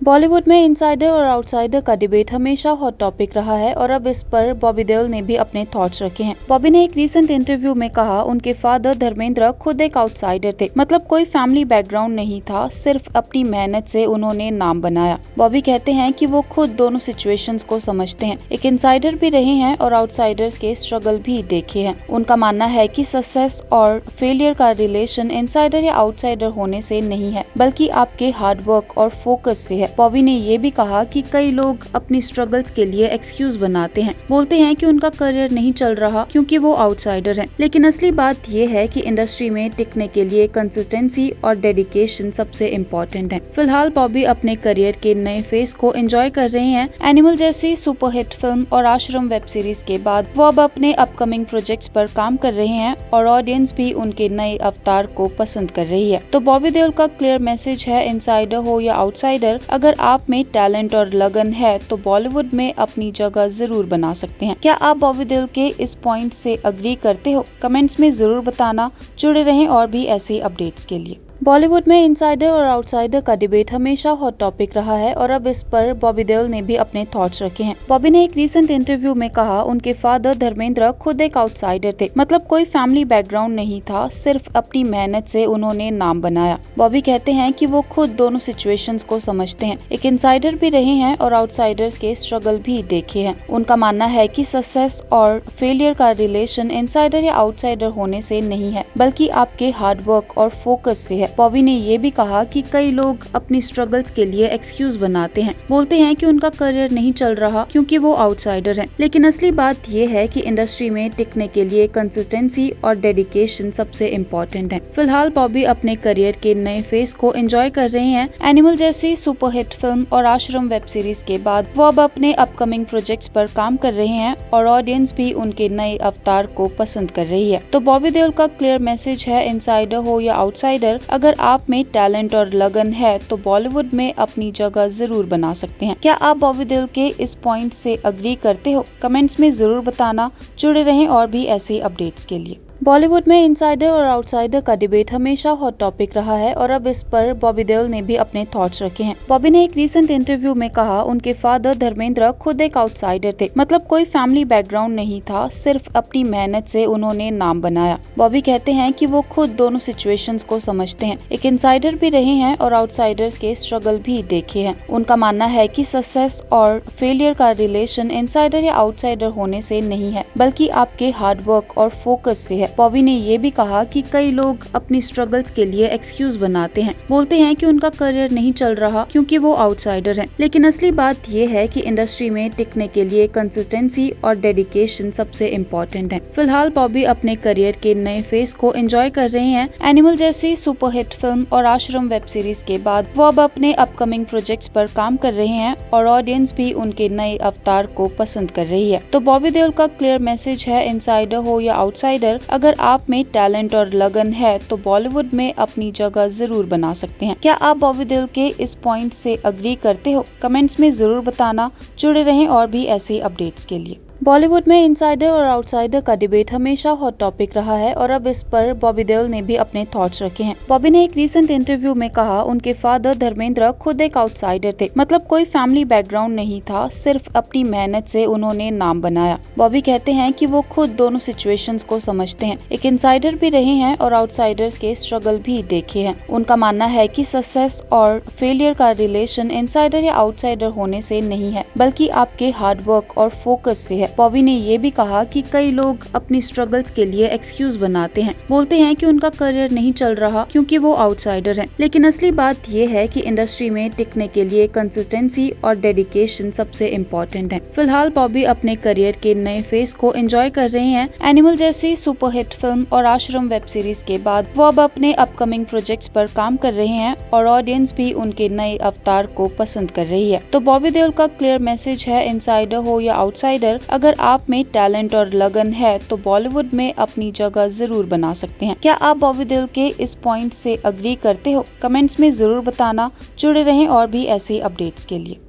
बॉलीवुड में इनसाइडर और आउटसाइडर का डिबेट हमेशा हॉट टॉपिक रहा है और अब इस पर बॉबी देओल ने भी अपने थॉट्स रखे हैं। बॉबी ने एक रीसेंट इंटरव्यू में कहा उनके फादर धर्मेंद्र खुद एक आउटसाइडर थे, मतलब कोई फैमिली बैकग्राउंड नहीं था, सिर्फ अपनी मेहनत से उन्होंने नाम बनाया। बॉबी कहते हैं कि वो खुद दोनों सिचुएशंस को समझते हैं, एक इनसाइडर भी रहे हैं और आउटसाइडर्स के स्ट्रगल भी देखे हैं। उनका मानना है कि सक्सेस और फेलियर का रिलेशन इनसाइडर या आउटसाइडर होने से नहीं है, बल्कि आपके हार्डवर्क और फोकस से है। बॉबी ने ये भी कहा कि कई लोग अपनी स्ट्रगल्स के लिए एक्सक्यूज बनाते हैं, बोलते हैं कि उनका करियर नहीं चल रहा क्योंकि वो आउटसाइडर हैं। लेकिन असली बात ये है कि इंडस्ट्री में टिकने के लिए कंसिस्टेंसी और डेडिकेशन सबसे इम्पोर्टेंट है। फिलहाल बॉबी अपने करियर के नए फेज को एंजॉय कर रहे हैं। एनिमल जैसी सुपरहिट फिल्म और आश्रम वेब सीरीज के बाद वो अब अपने अपकमिंग प्रोजेक्ट्स पर काम कर रहे हैं और ऑडियंस भी उनके नए अवतार को पसंद कर रही है। तो बॉबी देओल का क्लियर मैसेज है, इनसाइडर हो या आउटसाइडर, अगर आप में टैलेंट और लगन है तो बॉलीवुड में अपनी जगह जरूर बना सकते हैं। क्या आप बॉबी देओल के इस पॉइंट से अग्री करते हो? कमेंट्स में जरूर बताना। जुड़े रहें और भी ऐसे अपडेट्स के लिए। बॉलीवुड में इनसाइडर और आउटसाइडर का डिबेट हमेशा हॉट टॉपिक रहा है और अब इस पर बॉबी देओल ने भी अपने थॉट्स रखे हैं। बॉबी ने एक रीसेंट इंटरव्यू में कहा उनके फादर धर्मेंद्र खुद एक आउटसाइडर थे, मतलब कोई फैमिली बैकग्राउंड नहीं था, सिर्फ अपनी मेहनत से उन्होंने नाम बनाया। बॉबी कहते हैं कि वो खुद दोनों सिचुएशंस को समझते हैं, एक इनसाइडर भी रहे हैं और आउटसाइडर्स के स्ट्रगल भी देखे हैं। उनका मानना है कि सक्सेस और फेलियर का रिलेशन इनसाइडर या आउटसाइडर होने से नहीं है, बल्कि आपके हार्डवर्क और फोकस से है। बॉबी ने ये भी कहा कि कई लोग अपनी स्ट्रगल्स के लिए एक्सक्यूज बनाते हैं, बोलते हैं कि उनका करियर नहीं चल रहा क्योंकि वो आउटसाइडर हैं। लेकिन असली बात ये है कि इंडस्ट्री में टिकने के लिए कंसिस्टेंसी और डेडिकेशन सबसे इम्पोर्टेंट है। फिलहाल बॉबी अपने करियर के नए फेज को एंजॉय कर रहे हैं। एनिमल जैसी सुपरहिट फिल्म और आश्रम वेब सीरीज के बाद वो अब अपने अपकमिंग प्रोजेक्ट्स पर काम कर रहे हैं और ऑडियंस भी उनके नए अवतार को पसंद कर रही है। तो बॉबी देओल का क्लियर मैसेज है, इनसाइडर हो या आउटसाइडर, अगर आप में टैलेंट और लगन है तो बॉलीवुड में अपनी जगह जरूर बना सकते हैं। क्या आप बॉबी देओल के इस पॉइंट से अग्री करते हो? कमेंट्स में जरूर बताना। जुड़े रहें और भी ऐसे अपडेट्स के लिए। बॉलीवुड में इनसाइडर और आउटसाइडर का डिबेट हमेशा हॉट टॉपिक रहा है और अब इस पर बॉबी देओल ने भी अपने थॉट्स रखे हैं। बॉबी ने एक रीसेंट इंटरव्यू में कहा उनके फादर धर्मेंद्र खुद एक आउटसाइडर थे, मतलब कोई फैमिली बैकग्राउंड नहीं था, सिर्फ अपनी मेहनत से उन्होंने नाम बनाया। बॉबी कहते हैं कि वो खुद दोनों सिचुएशंस को समझते हैं, एक इनसाइडर भी रहे हैं और आउटसाइडर्स के स्ट्रगल भी देखे हैं। उनका मानना है कि सक्सेस और फेलियर का रिलेशन इनसाइडर या आउटसाइडर होने से नहीं है, बल्कि आपके हार्डवर्क और फोकस से है। बॉबी ने ये भी कहा कि कई लोग अपनी स्ट्रगल्स के लिए एक्सक्यूज बनाते हैं, बोलते हैं कि उनका करियर नहीं चल रहा क्योंकि वो आउटसाइडर हैं। लेकिन असली बात ये है कि इंडस्ट्री में टिकने के लिए कंसिस्टेंसी और डेडिकेशन सबसे इम्पोर्टेंट है। फिलहाल बॉबी अपने करियर के नए फेज को एंजॉय कर रहे हैं। एनिमल जैसी सुपरहिट फिल्म और आश्रम वेब सीरीज के बाद वो अब अपने अपकमिंग प्रोजेक्ट्स पर काम कर रहे हैं और ऑडियंस भी उनके नए अवतार को पसंद कर रही है। तो बॉबी देओल का क्लियर मैसेज है, इनसाइडर हो या आउटसाइडर, अगर आप में टैलेंट और लगन है तो बॉलीवुड में अपनी जगह जरूर बना सकते हैं। क्या आप बॉबी देओल के इस पॉइंट से अग्री करते हो? कमेंट्स में जरूर बताना। जुड़े रहें और भी ऐसे अपडेट्स के लिए। बॉलीवुड में इनसाइडर और आउटसाइडर का डिबेट हमेशा हॉट टॉपिक रहा है और अब इस पर बॉबी देओल ने भी अपने थॉट्स रखे हैं। बॉबी ने एक रीसेंट इंटरव्यू में कहा उनके फादर धर्मेंद्र खुद एक आउटसाइडर थे, मतलब कोई फैमिली बैकग्राउंड नहीं था, सिर्फ अपनी मेहनत से उन्होंने नाम बनाया। बॉबी कहते हैं कि वो खुद दोनों सिचुएशंस को समझते हैं, एक इनसाइडर भी रहे हैं और आउटसाइडर्स के स्ट्रगल भी देखे हैं। उनका मानना है कि सक्सेस और फेलियर का रिलेशन इनसाइडर या आउटसाइडर होने से नहीं है, बल्कि आपके हार्डवर्क और फोकस से है। बॉबी ने ये भी कहा कि कई लोग अपनी स्ट्रगल्स के लिए एक्सक्यूज बनाते हैं, बोलते हैं कि उनका करियर नहीं चल रहा क्योंकि वो आउटसाइडर हैं। लेकिन असली बात ये है कि इंडस्ट्री में टिकने के लिए कंसिस्टेंसी और डेडिकेशन सबसे इम्पोर्टेंट है। फिलहाल बॉबी अपने करियर के नए फेज को एंजॉय कर रहे हैं। एनिमल जैसी सुपरहिट फिल्म और आश्रम वेब सीरीज के बाद वो अब अपने अपकमिंग प्रोजेक्ट्स पर काम कर रहे हैं और ऑडियंस भी उनके नए अवतार को पसंद कर रही है। तो बॉबी देओल का क्लियर मैसेज है, इनसाइडर हो या आउटसाइडर, अगर आप में टैलेंट और लगन है तो बॉलीवुड में अपनी जगह जरूर बना सकते हैं। क्या आप बॉबी देओल के इस पॉइंट से अग्री करते हो? कमेंट्स में जरूर बताना। जुड़े रहें और भी ऐसे अपडेट्स के लिए।